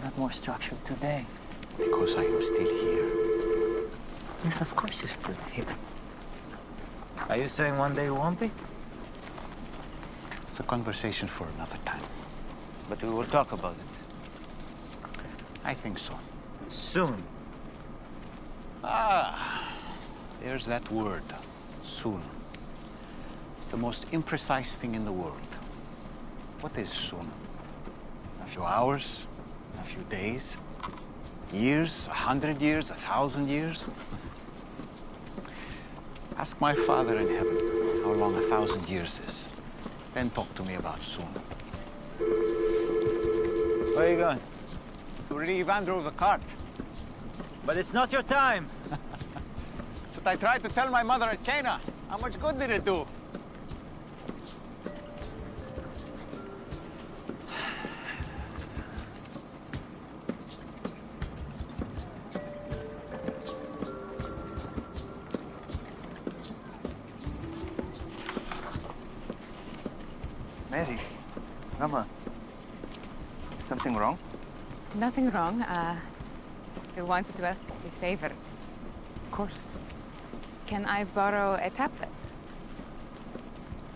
not more structured today? Because I am still here. Yes, of course you're still here. Are you saying one day you won't be? It's a conversation for another time. But we will talk about it. I think so. Soon. Ah, there's that word, soon. It's the most imprecise thing in the world. What is soon? A few hours? A few days? Years? 100 years? 1,000 years? Ask my Father in heaven how long 1,000 years is. Then talk to me about soon. Where are you going? To relieve Andrew of the cart. But it's not your time. But I tried to tell my mother at Cana. How much good did it do? Mary, Rama, something wrong? Nothing wrong. I wanted to ask a favor. Of course. Can I borrow a tablet?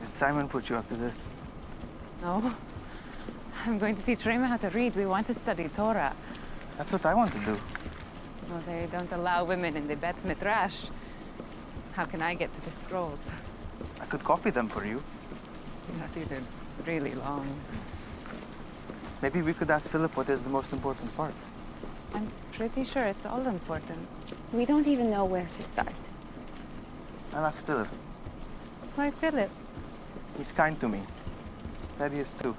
Did Simon put you up to this? No. I'm going to teach Rema how to read. We want to study Torah. That's what I want to do. Well, they don't allow women in the Bet Midrash. How can I get to the scrolls? I could copy them for you. They're really long. Maybe we could ask Philip what is the most important part. I'm pretty sure it's all important. We don't even know where to start. I'll ask Philip. Why, Philip? He's kind to me. Daddy is too.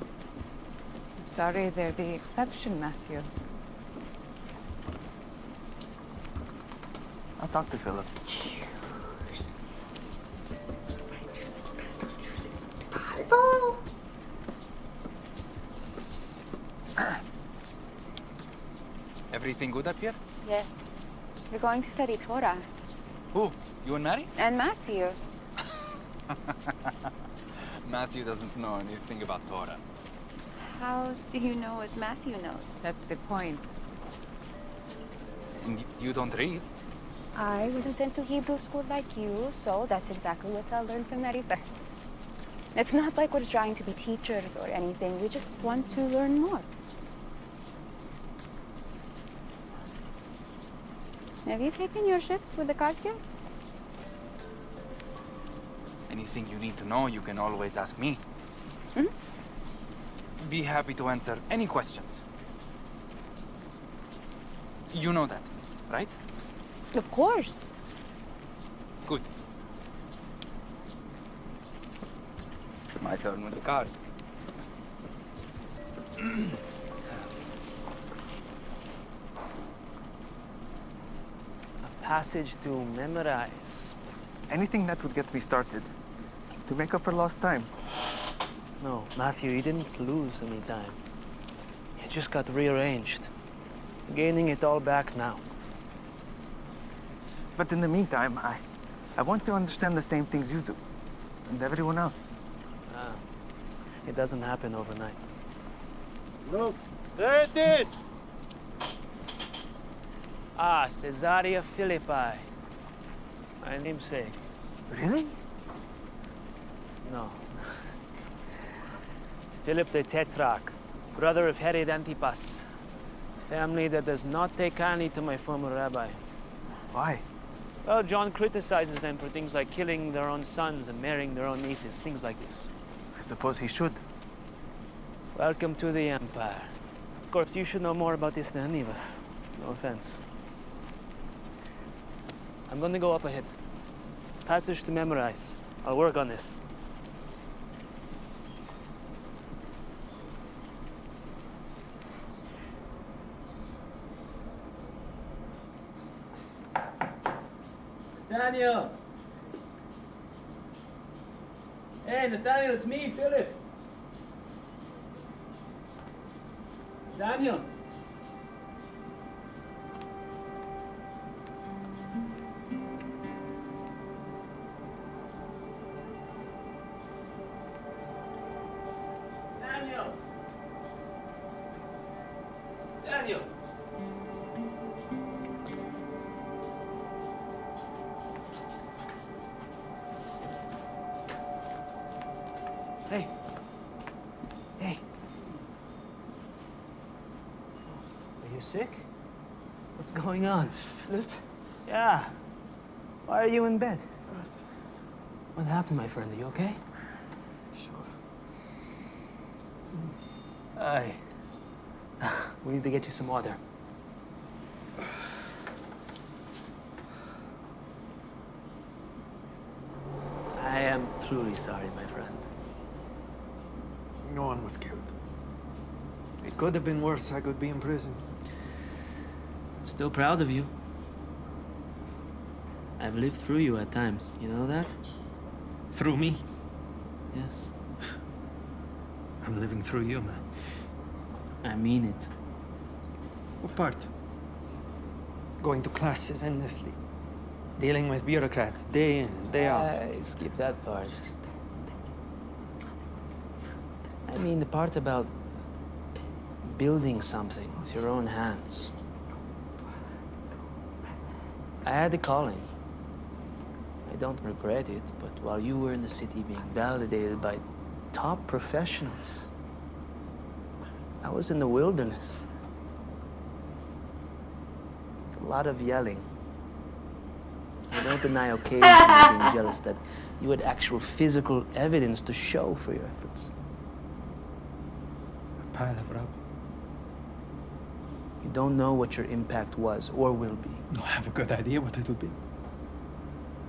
I'm sorry, they're the exception, Matthew. I'll talk to Philip. Everything good up here? Yes. We're going to study Torah. Who? You and Mary? And Matthew. Matthew doesn't know anything about Torah. How do you know what Matthew knows? That's the point. And you don't read? I wasn't sent to Hebrew school like you, so that's exactly what I'll learn from Marita. It's not like we're trying to be teachers or anything. We just want to learn more. Have you taken your shifts with the cart yet? Anything you need to know, you can always ask me. Hmm? Be happy to answer any questions. You know that, right? Of course. Good. My turn with the card. A passage to memorize. Anything that would get me started. To make up for lost time. No, Matthew, you didn't lose any time. You just got rearranged. Gaining it all back now. But in the meantime, I want to understand the same things you do. And everyone else. It doesn't happen overnight. Look, there it is! Ah, Caesarea Philippi. My namesake. Really? No. Philip the Tetrarch, brother of Herod Antipas. Family that does not take kindly to my former rabbi. Why? Well, John criticizes them for things like killing their own sons and marrying their own nieces, things like this. I suppose he should. Welcome to the Empire. Of course, you should know more about this than any of us. No offense. I'm going to go up ahead. Passage to memorize. I'll work on this. Nathaniel! Hey, Nathaniel, it's me, Philip. Daniel. Daniel. Nathaniel! Hey. Hey. Are you sick? What's going on? Philip? Yeah. Why are you in bed? What happened, my friend? Are you okay? Sure. Aye. We need to get you some water. I am truly sorry, my friend. No one was killed. It could have been worse. I could be in prison. Still proud of you. I've lived through you at times. You know that? Through me? Yes. I'm living through you, man. I mean it. What part? Going to classes endlessly. Dealing with bureaucrats day in and day out. Skip that part. I mean the part about building something with your own hands. I had the calling. I don't regret it, but while you were in the city being validated by top professionals, I was in the wilderness. It's a lot of yelling. I don't deny occasionally being jealous that you had actual physical evidence to show for your efforts. A pile of rubble. You don't know what your impact was or will be. No, I have a good idea what it'll be.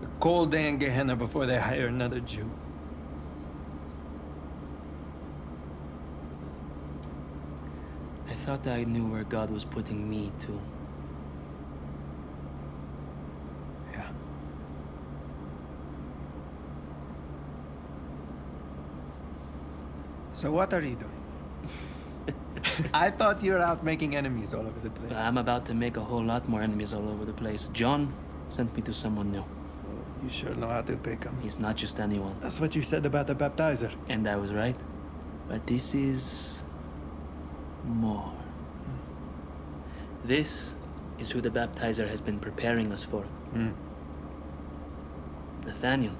A cold day in Gehenna before they hire another Jew. I thought I knew where God was putting me too. Yeah. So what are you doing? I thought you were out making enemies all over the place. I'm about to make a whole lot more enemies all over the place. John sent me to someone new. You sure know how to pick 'em. He's not just anyone. That's what you said about the baptizer. And I was right. But this is more. This is who the baptizer has been preparing us for. Nathaniel.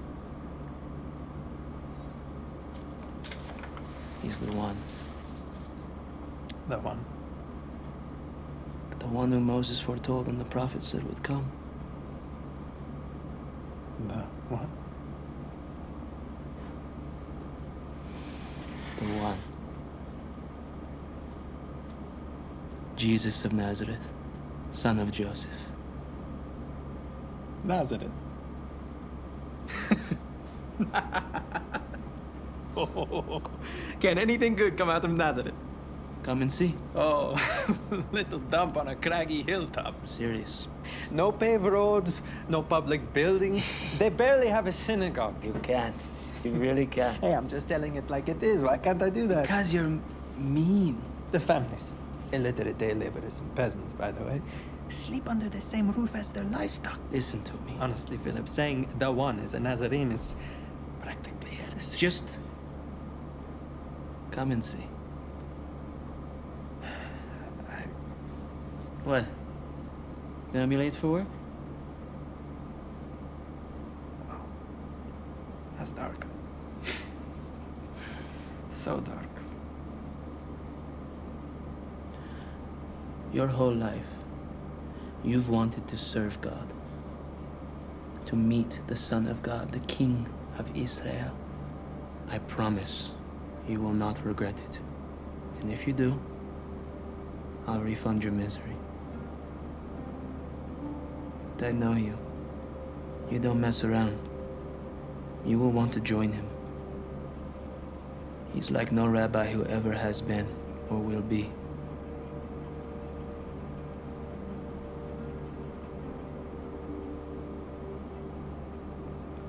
He's the one. The one. The one who Moses foretold and the prophet said would come. The what? The one. Jesus of Nazareth, son of Joseph. Nazareth. Oh, can anything good come out of Nazareth? Come and see. Oh, little dump on a craggy hilltop. Serious. No paved roads, no public buildings. They barely have a synagogue. You can't. You really can't. Hey, I'm just telling it like it is. Why can't I do that? Because you're mean. The families, illiterate day laborers and peasants, by the way, sleep under the same roof as their livestock. Listen to me. Honestly, Philip, saying the one is a Nazarene is practically heresy. Just come and see. What? Gonna be late for work? That's dark. So dark. Your whole life, you've wanted to serve God, to meet the Son of God, the King of Israel. I promise you will not regret it. And if you do, I'll refund your misery. But I know you. You don't mess around. You will want to join him. He's like no rabbi who ever has been or will be.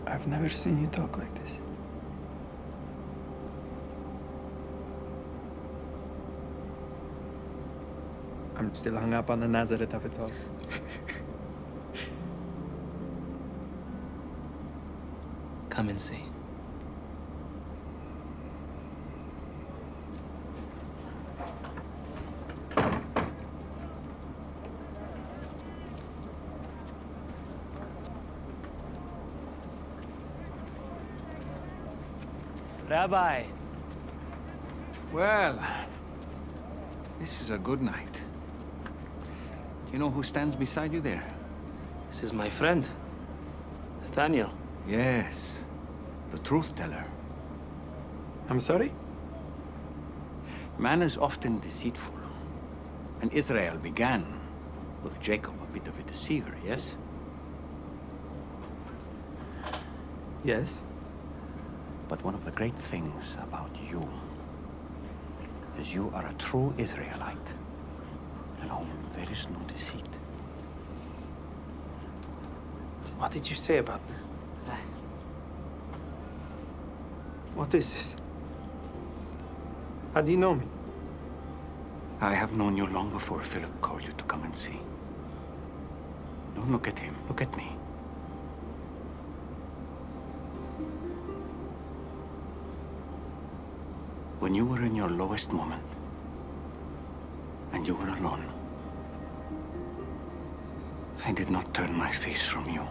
I've never seen you talk like this. I'm still hung up on the Nazareth of it all. Come and see. Rabbi. Well, this is a good night. Do you know who stands beside you there? This is my friend, Nathaniel. Yes, the truth teller. I'm sorry? Man is often deceitful. And Israel began with Jacob, a bit of a deceiver, yes? Yes. But one of the great things about you is you are a true Israelite, in whom there is no deceit. What did you say about me? What is this? How do you know me? I have known you long before Philip called you to come and see. Don't look at him, look at me. When you were in your lowest moment, and you were alone, I did not turn my face from you.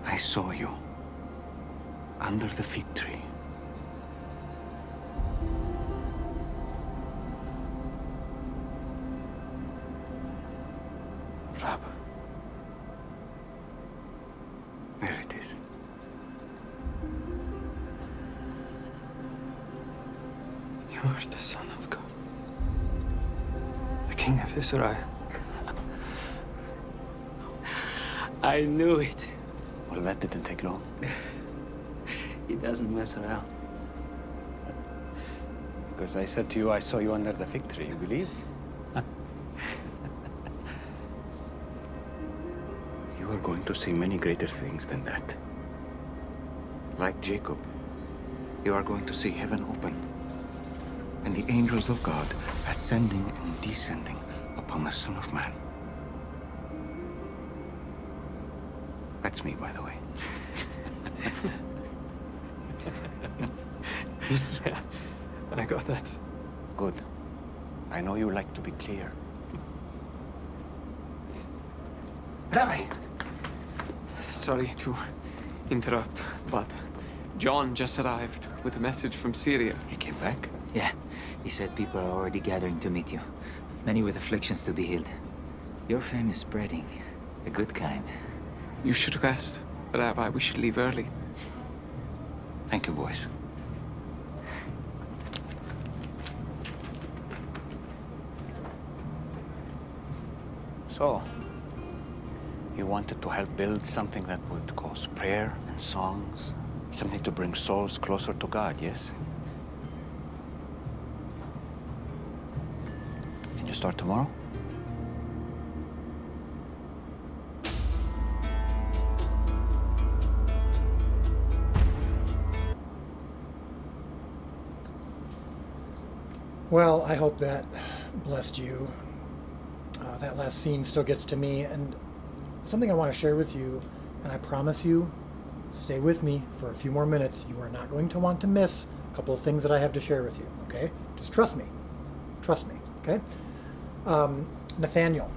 I saw you under the fig tree. Rab. There it is. You are the Son of God, the King of Israel. I knew it. Well, that didn't take long. He doesn't mess around. Because I said to you, I saw you under the fig tree. You believe? You are going to see many greater things than that. Like Jacob, you are going to see heaven open, and the angels of God ascending and descending upon the Son of Man. That's me, by the way. Yeah, I got that. Good. I know you like to be clear. Rabbi! Sorry to interrupt, but John just arrived with a message from Syria. He came back? Yeah, he said people are already gathering to meet you. Many with afflictions to be healed. Your fame is spreading. A good kind. You should rest, Rabbi. We should leave early. Thank you, boys. So, you wanted to help build something that would cause prayer and songs, something to bring souls closer to God, yes? Can you start tomorrow? Well, I hope that blessed you. That last scene still gets to me, and something I want to share with you, and I promise you, stay with me for a few more minutes. You are not going to want to miss a couple of things that I have to share with you, okay? Just trust me. Trust me, okay? Nathaniel,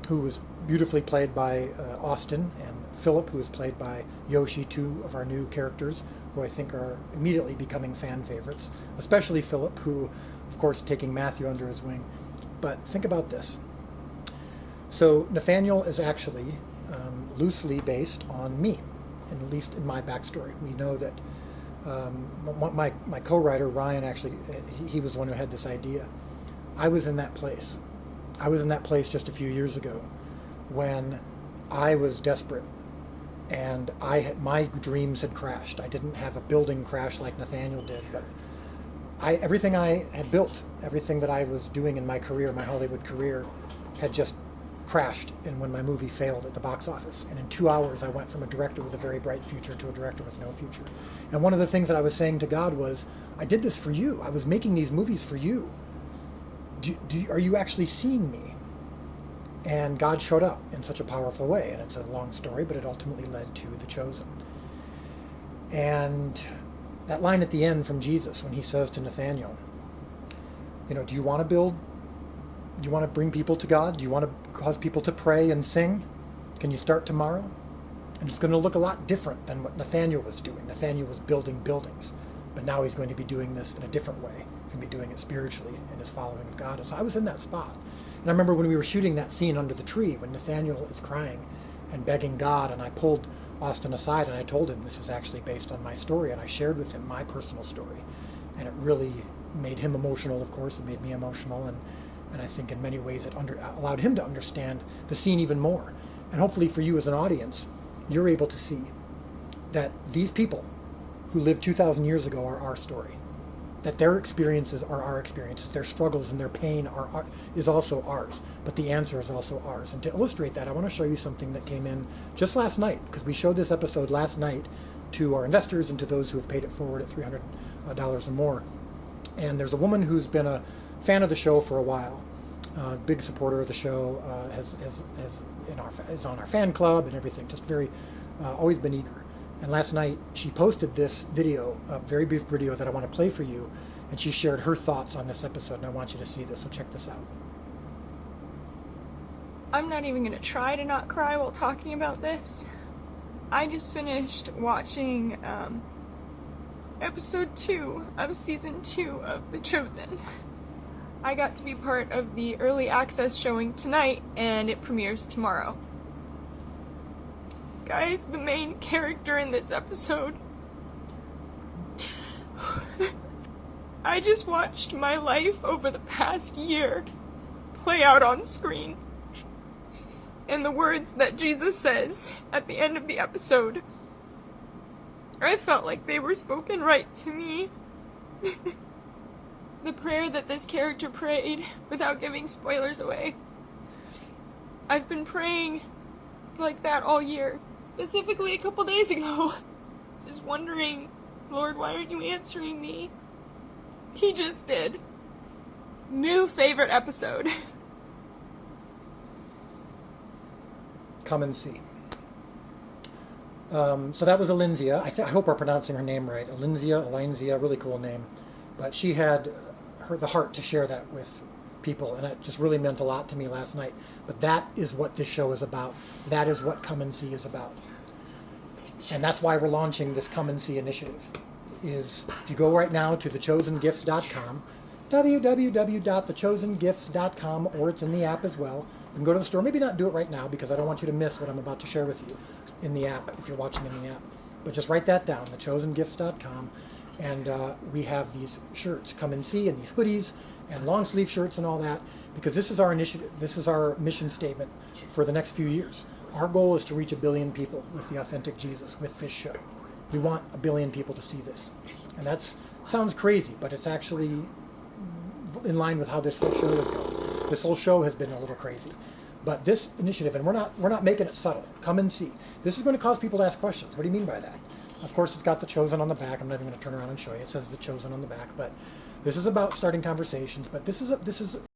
who was beautifully played by Austin, and Philip, who was played by Yoshi, two of our new characters, who I think are immediately becoming fan favorites, especially Philip, who, of course, taking Matthew under his wing. But think about this. So Nathaniel is actually loosely based on me, and at least in my backstory. We know that my co-writer, Ryan, actually, he was the one who had this idea. I was in that place. I was in that place just a few years ago when I was desperate, and my dreams had crashed. I didn't have a building crash like Nathaniel did, but everything I had built, everything that I was doing in my career, my Hollywood career, had just crashed and when my movie failed at the box office. And in 2 hours, I went from a director with a very bright future to a director with no future. And one of the things that I was saying to God was, I did this for you. I was making these movies for you. Are you actually seeing me? And God showed up in such a powerful way. And it's a long story, but it ultimately led to The Chosen. And that line at the end from Jesus when he says to Nathaniel, do you want to bring people to God? Do you want to cause people to pray and sing? Can you start tomorrow? And it's going to look a lot different than what Nathaniel was doing. Nathaniel was building buildings, but now he's going to be doing this in a different way. He's going to be doing it spiritually in his following of God. And so I was in that spot. And I remember when we were shooting that scene under the tree, when Nathaniel is crying and begging God, and I pulled Austin aside and I told him this is actually based on my story, and I shared with him my personal story. And it really made him emotional, of course. It made me emotional, and I think in many ways it allowed him to understand the scene even more. And hopefully for you as an audience, you're able to see that these people who lived 2,000 years ago are our story, that their experiences are our experiences, their struggles and their pain is also ours, but the answer is also ours. And to illustrate that, I want to show you something that came in just last night, because we showed this episode last night to our investors and to those who have paid it forward at $300 or more. And there's a woman who's been a fan of the show for a while, big supporter of the show, is on our fan club and everything, just very, always been eager. And last night she posted this video, a very brief video that I want to play for you, and she shared her thoughts on this episode, and I want you to see this, so check this out. I'm not even going to try to not cry while talking about this. I just finished watching episode 2 of season 2 of The Chosen. I got to be part of the early access showing tonight, and it premieres tomorrow. Guys, the main character in this episode, I just watched my life over the past year play out on screen. And the words that Jesus says at the end of the episode, I felt like they were spoken right to me. The prayer that this character prayed, without giving spoilers away, I've been praying like that all year. Specifically a couple days ago. Just wondering, Lord, why aren't you answering me? He just did. New favorite episode. Come and see. So that was Alinzia. I hope I'm pronouncing her name right. Alinzia, really cool name. But she had the heart to share that with people, and it just really meant a lot to me last night. But that is what this show is about. That is what Come and See is about. And that's why we're launching this Come and See initiative. Is if you go right now to thechosengifts.com, www.thechosengifts.com, or it's in the app as well. You can go to the store. Maybe not do it right now, because I don't want you to miss what I'm about to share with you in the app, if you're watching in the app. But just write that down, thechosengifts.com. And we have these shirts, Come and See, and these hoodies, and long sleeve shirts and all that, because this is our initiative. This is our mission statement for the next few years. Our goal is to reach 1 billion people with the authentic Jesus, with this show. We want 1 billion people to see this. And that sounds crazy, but it's actually in line with how this whole show has gone. This whole show has been a little crazy. But this initiative, and we're not making it subtle. Come and see. This is going to cause people to ask questions. What do you mean by that? Of course, it's got The Chosen on the back. I'm not even going to turn around and show you. It says The Chosen on the back. But this is about starting conversations. But this is